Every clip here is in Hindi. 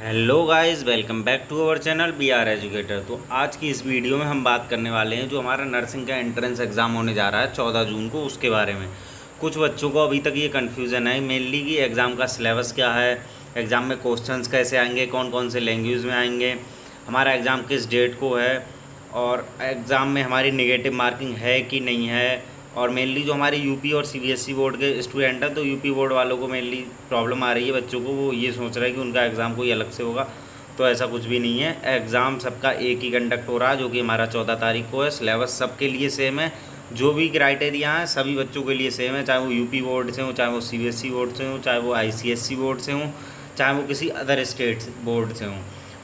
Hello guys, welcome back to our channel B R educator. तो आज की इस वीडियो में हम बात करने वाले हैं जो हमारा नर्सिंग का एंट्रेंस एग्ज़ाम होने जा रहा है 14 जून को, उसके बारे में। कुछ बच्चों को अभी तक ये कन्फ्यूज़न है मेनली कि एग्ज़ाम का सिलेबस क्या है, एग्ज़ाम में क्वेश्चंस कैसे आएंगे, कौन कौन से लैंग्वेज में आएंगे, हमारा एग्ज़ाम किस डेट को है, और एग्ज़ाम में हमारी नेगेटिव मार्किंग है कि नहीं है। और मेनली जो हमारे यूपी और सीबीएसई बोर्ड के स्टूडेंट हैं, तो यूपी बोर्ड वालों को मेनली प्रॉब्लम आ रही है बच्चों को, वो ये सोच रहे हैं कि उनका एग्ज़ाम कोई अलग से होगा। तो ऐसा कुछ भी नहीं है, एग्ज़ाम सबका एक ही कंडक्ट हो रहा है जो कि हमारा 14 तारीख को है। सिलेबस सबके लिए सेम है, जो भी क्राइटेरिया हैं सभी बच्चों के लिए सेम है, चाहे वो यूपी बोर्ड से हो, चाहे वो सीबीएसई बोर्ड से हो, चाहे वो आईसीएसई बोर्ड से हो, चाहे वो किसी अदर स्टेट बोर्ड से हो।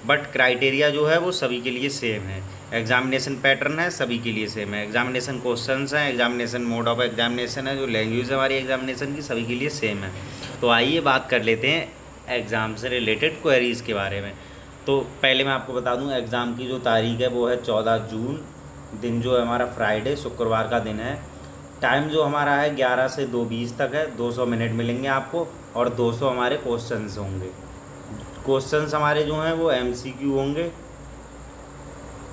बट क्राइटेरिया जो है वो सभी के लिए सेम है। एग्जामिनेशन पैटर्न है सभी के लिए सेम है, एग्जामिनेशन क्वेश्चंस हैं, एग्जामिनेशन मोड ऑफ एग्जामिनेशन है, जो लैंग्वेज है हमारी एग्जामिनेशन की सभी के लिए सेम है। तो आइए बात कर लेते हैं एग्ज़ाम से रिलेटेड क्वेरीज़ के बारे में। तो पहले मैं आपको बता दूं एग्ज़ाम की जो तारीख है वो है 14 जून। दिन जो है हमारा फ्राइडे शुक्रवार का दिन है। टाइम जो हमारा है 11 से 2:20 तक है। 200 मिनट मिलेंगे आपको और 200 हमारे क्वेश्चंस होंगे। क्वेश्चंस हमारे जो हैं वो एमसीक्यू होंगे,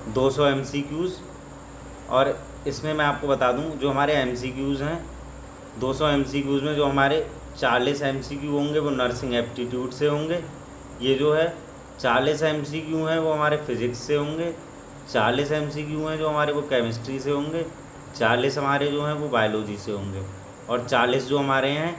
200 एमसीक्यूज़। और इसमें मैं आपको बता दूं जो हमारे एमसीक्यूज़ हैं, 200 एमसीक्यूज़ में जो हमारे 40 एमसीक्यू होंगे वो नर्सिंग एप्टीट्यूड से होंगे। ये जो है 40 एमसीक्यू हैं वो हमारे फिज़िक्स से होंगे, 40 एमसीक्यू हैं जो हमारे वो केमिस्ट्री से होंगे, 40 हमारे जो हैं वो बायोलॉजी से होंगे, और 40 जो हमारे हैं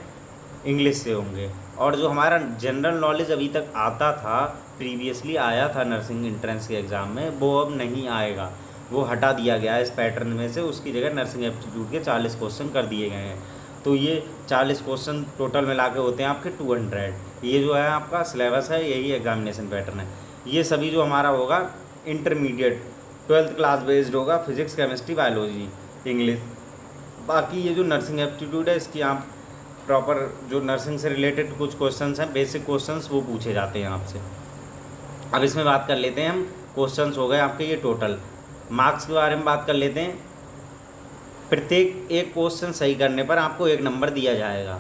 इंग्लिश से होंगे। और जो हमारा जनरल नॉलेज अभी तक आता था, प्रीवियसली आया था नर्सिंग एंट्रेंस के एग्ज़ाम में, वो अब नहीं आएगा, वो हटा दिया गया है इस पैटर्न में से। उसकी जगह नर्सिंग एप्टीट्यूड के 40 क्वेश्चन कर दिए गए हैं। तो ये 40 क्वेश्चन टोटल मिला के होते हैं आपके 200। ये जो है आपका सिलेबस है, यही एग्जामिनेशन पैटर्न है। ये सभी जो हमारा होगा इंटरमीडिएट 12th क्लास बेस्ड होगा, फिजिक्स केमिस्ट्री बायोलॉजी इंग्लिश। बाकी ये जो नर्सिंग एप्टीट्यूड है इसकी आप प्रॉपर जो नर्सिंग से रिलेटेड कुछ क्वेश्चंस हैं, बेसिक क्वेश्चंस, वो पूछे जाते हैं आपसे। अब इसमें बात कर लेते हैं हम, क्वेश्चंस हो गए आपके ये टोटल। मार्क्स के बारे में बात कर लेते हैं। प्रत्येक एक क्वेश्चन सही करने पर आपको 1 नंबर दिया जाएगा।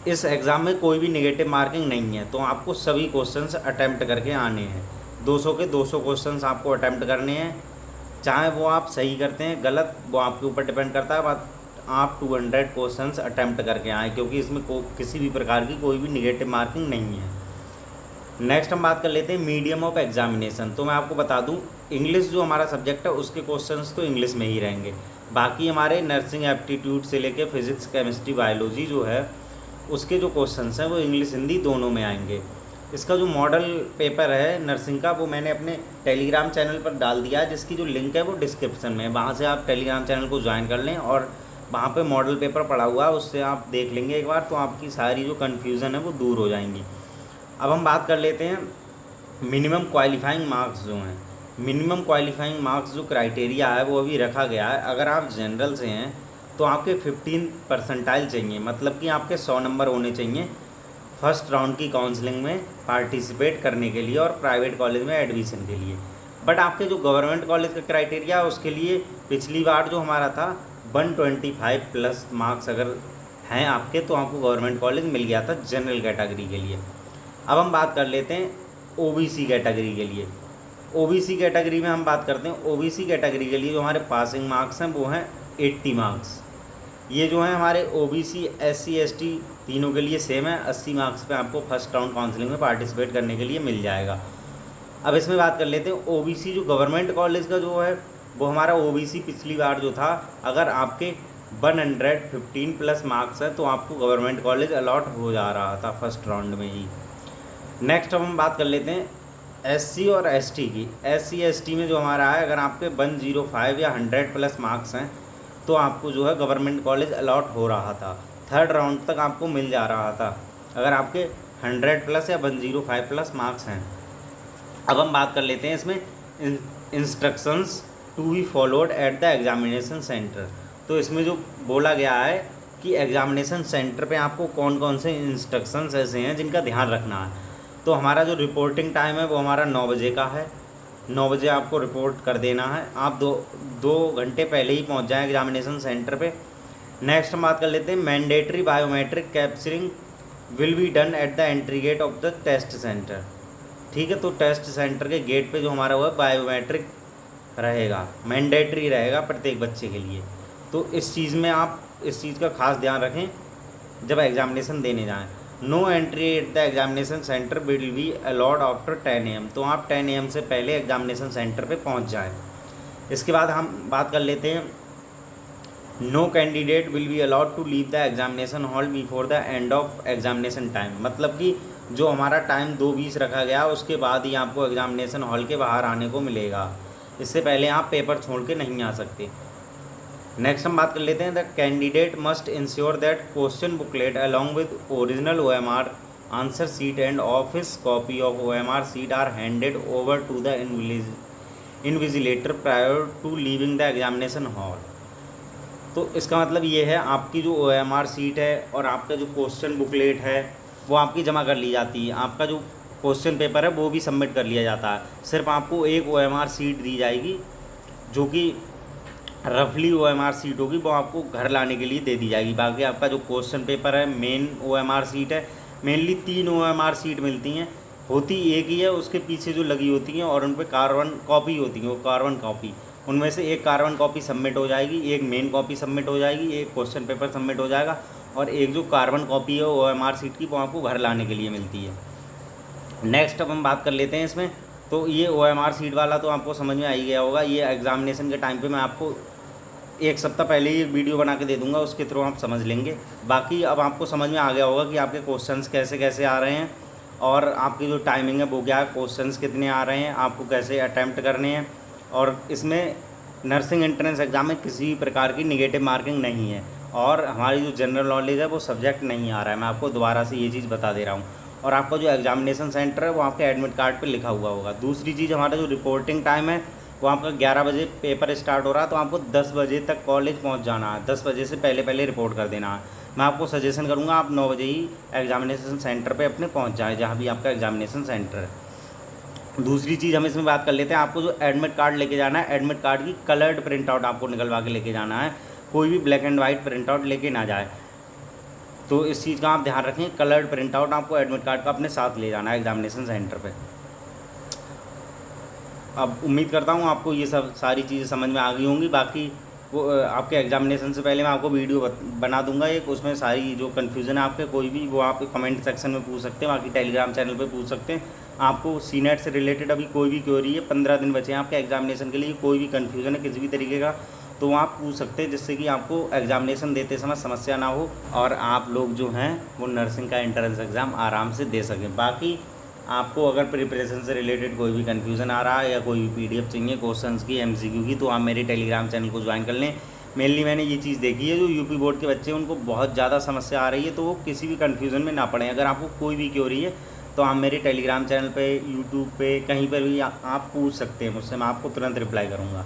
इस एग्ज़ाम में कोई भी नेगेटिव मार्किंग नहीं है, तो आपको सभी क्वेश्चंस अटैम्प्ट करके आने हैं। 200 के 200 क्वेश्चंस आपको अटैम्प्ट करने हैं, चाहे वो आप सही करते हैं गलत वो आपके ऊपर डिपेंड करता है। बट आप 200 क्वेश्चंस अटैम्प्ट करके आएँ, क्योंकि इसमें किसी भी प्रकार की कोई भी नेगेटिव मार्किंग नहीं है। नेक्स्ट हम बात कर लेते हैं मीडियम ऑफ एग्जामिनेशन। तो मैं आपको बता दूं इंग्लिश जो हमारा सब्जेक्ट है उसके क्वेश्चंस तो इंग्लिश में ही रहेंगे। बाकी हमारे नर्सिंग एप्टीट्यूड से लेके फिजिक्स केमिस्ट्री बायोलॉजी जो है उसके जो क्वेश्चंस हैं वो इंग्लिश हिंदी दोनों में आएंगे। इसका जो मॉडल पेपर है नर्सिंग का वो मैंने अपने टेलीग्राम चैनल पर डाल दिया है, जिसकी जो लिंक है वो डिस्क्रिप्शन में है। वहाँ से आप टेलीग्राम चैनल को ज्वाइन कर लें और वहाँ पे मॉडल पेपर पड़ा हुआ है, उससे आप देख लेंगे एक बार, तो आपकी सारी जो कन्फ्यूज़न है वो दूर हो जाएंगी। अब हम बात कर लेते हैं मिनिमम क्वालिफाइंग मार्क्स जो हैं। मिनिमम क्वालिफाइंग मार्क्स जो क्राइटेरिया है वो अभी रखा गया है। अगर आप जनरल से हैं तो आपके 15 परसेंटाइल चाहिए, मतलब कि आपके 100 नंबर होने चाहिए फर्स्ट राउंड की काउंसलिंग में पार्टिसिपेट करने के लिए और प्राइवेट कॉलेज में एडमिशन के लिए। बट आपके जो गवर्नमेंट कॉलेज का क्राइटेरिया है उसके लिए पिछली बार जो हमारा था 125 प्लस मार्क्स अगर हैं आपके तो आपको गवर्नमेंट कॉलेज मिल गया था जनरल कैटेगरी के लिए। अब हम बात कर लेते हैं ओबीसी कैटेगरी के लिए। ओबीसी कैटेगरी में हम बात करते हैं, ओबीसी कैटेगरी के लिए जो हमारे पासिंग मार्क्स हैं वो हैं 80 मार्क्स। ये जो है हमारे ओबीसी एससी एसटी तीनों के लिए सेम है। 80 मार्क्स पे आपको फर्स्ट राउंड काउंसलिंग में पार्टिसिपेट करने के लिए मिल जाएगा। अब इसमें बात कर लेते हैं ओबीसी जो गवर्नमेंट कॉलेज का जो है वो हमारा ओबीसी पिछली बार जो था, अगर आपके 115 प्लस मार्क्स हैं तो आपको गवर्नमेंट कॉलेज अलॉट हो जा रहा था फर्स्ट राउंड में ही। नेक्स्ट अब हम बात कर लेते हैं एससी और एसटी की। एससी एसटी में जो हमारा है अगर आपके 105 या 100 प्लस मार्क्स हैं तो आपको जो है गवर्नमेंट कॉलेज अलॉट हो रहा था, थर्ड राउंड तक आपको मिल जा रहा था अगर आपके 100 प्लस या 105 प्लस मार्क्स हैं। अब हम बात कर लेते हैं इसमें instructions to be followed at the examination centre. तो इसमें जो बोला गया है कि एग्जामिनेशन सेंटर पे आपको कौन कौन से इंस्ट्रक्शंस ऐसे हैं जिनका ध्यान रखना है। तो हमारा जो रिपोर्टिंग टाइम है वो हमारा 9 बजे का है। 9 बजे आपको रिपोर्ट कर देना है। आप दो घंटे पहले ही पहुंच जाएं एग्जामिनेशन सेंटर पे। नेक्स्ट हम बात कर लेते हैं mandatory biometric capturing will be done at the entry gate of the test centre. ठीक है। तो टेस्ट सेंटर के गेट पे जो हमारा हुआ बायोमेट्रिक रहेगा, मैंडेटरी रहेगा प्रत्येक बच्चे के लिए। तो इस चीज़ में आप इस चीज़ का खास ध्यान रखें जब एग्जामिनेशन देने जाएं। No entry at the examination centre will be allowed after 10 AM। तो आप 10 AM से पहले एग्जामिनेशन सेंटर पे पहुंच जाएं। इसके बाद हम बात कर लेते हैं, no candidate will be allowed to leave the examination hall before the end of examination time. मतलब कि जो हमारा टाइम 2:20 रखा गया उसके बाद ही आपको एग्जामिनेशन हॉल के बाहर आने को मिलेगा, इससे पहले आप पेपर छोड़ के नहीं आ सकते। नेक्स्ट हम बात कर लेते हैं, the candidate must ensure that question booklet along with original OMR answer sheet and office copy of OMR sheet are handed over to the invigilator prior to leaving the examination hall. तो इसका मतलब ये है, आपकी जो OMR सीट है और आपका जो क्वेश्चन बुकलेट है वो आपकी जमा कर ली जाती है, आपका जो क्वेश्चन पेपर है वो भी सबमिट कर लिया जाता है। सिर्फ आपको एक OMR सीट दी जाएगी जो कि रफली OMR सीट होगी, वो आपको घर लाने के लिए दे दी जाएगी। बाकी आपका जो क्वेश्चन पेपर है मेन OMR सीट है, मेनली 3 OMR सीट मिलती हैं, होती एक ही है, उसके पीछे जो लगी होती हैं और उन पर कार्बन कॉपी होती है, वो कार्बन कॉपी, उनमें से एक कार्बन कॉपी सबमिट हो जाएगी, एक मेन कॉपी सबमिट हो जाएगी, एक क्वेश्चन पेपर सबमिट हो जाएगा और एक जो कार्बन कॉपी है OMR सीट की वो आपको घर लाने के लिए मिलती है। नेक्स्ट अब हम बात कर लेते हैं इसमें, तो ये OMR सीट वाला तो आपको समझ में आ ही गया होगा। ये एग्जामिनेशन के टाइम पे मैं आपको 1 सप्ताह पहले ही वीडियो बना के दे दूंगा, उसके थ्रू आप समझ लेंगे। बाकी अब आपको समझ में आ गया होगा कि आपके क्वेश्चंस कैसे कैसे आ रहे हैं और आपकी जो टाइमिंग है वो क्या है, क्वेश्चंस कितने आ रहे हैं, आपको कैसे अटैम्प्ट करने हैं। और इसमें नर्सिंग एंट्रेंस एग्ज़ाम में किसी भी प्रकार की निगेटिव मार्किंग नहीं है और हमारी जो जनरल नॉलेज है वो सब्जेक्ट नहीं आ रहा है, मैं आपको दोबारा से ये चीज़ बता दे रहा हूँ। और आपका जो एग्जामिनेशन सेंटर है वो आपके एडमिट कार्ड पे लिखा हुआ होगा। दूसरी चीज़, हमारा जो रिपोर्टिंग टाइम है वो आपका 11 बजे पेपर स्टार्ट हो रहा है, तो आपको 10 बजे तक कॉलेज पहुंच जाना है, 10 बजे से पहले पहले रिपोर्ट कर देना है। मैं आपको सजेशन करूंगा आप 9 बजे ही एग्जामिनेशन सेंटर पे अपने पहुंच जाएँ, जहां भी आपका एग्जामिनेशन सेंटर है। दूसरी चीज़ हम इसमें बात कर लेते हैं, आपको जो एडमिट कार्ड लेके जाना है, एडमिट कार्ड की कलर्ड प्रिंट आउट आपको निकलवा के लेके जाना है, कोई भी black and white print out लेके ना जाए। तो इस चीज़ का आप ध्यान रखें, कलर्ड प्रिंट आउट आपको एडमिट कार्ड का अपने साथ ले जाना है एग्जामिनेशन सेंटर पे। अब उम्मीद करता हूँ आपको ये सब सारी चीज़ें समझ में आ गई होंगी। बाकी वो आपके एग्जामिनेशन से पहले मैं आपको वीडियो बना दूंगा एक, उसमें सारी जो कन्फ्यूज़न है आपके कोई भी, वो आप कमेंट सेक्शन में पूछ सकते हैं, बाकी टेलीग्राम चैनल पे पूछ सकते हैं। आपको CNET से रिलेटेड अभी कोई भी क्वेरी है, 15 दिन बचे हैं आपके एग्जामिनेशन के लिए, कोई भी कन्फ्यूज़न है किसी भी तरीके का तो वो आप पूछ सकते हैं, जिससे कि आपको एग्जामिनेशन देते समय समस्या ना हो और आप लोग जो हैं वो नर्सिंग का एंट्रेंस एग्ज़ाम आराम से दे सकें। बाकी आपको अगर प्रिपरेशन से रिलेटेड कोई भी कन्फ्यूज़न आ रहा है या कोई भी PDF चाहिए क्वेश्चंस की, MCQ की, तो आप मेरे टेलीग्राम चैनल को ज्वाइन कर लें। मेनली मैंने ये चीज़ देखी है, जो UP बोर्ड के बच्चे उनको बहुत ज़्यादा समस्या आ रही है, तो वो किसी भी कन्फ्यूज़न में ना पड़े। अगर आपको कोई भी क्वेरी है तो आप मेरे टेलीग्राम चैनल पे, यूट्यूब पे, कहीं पर भी आप पूछ सकते हैं मुझसे, मैं आपको तुरंत रिप्लाई करूँगा।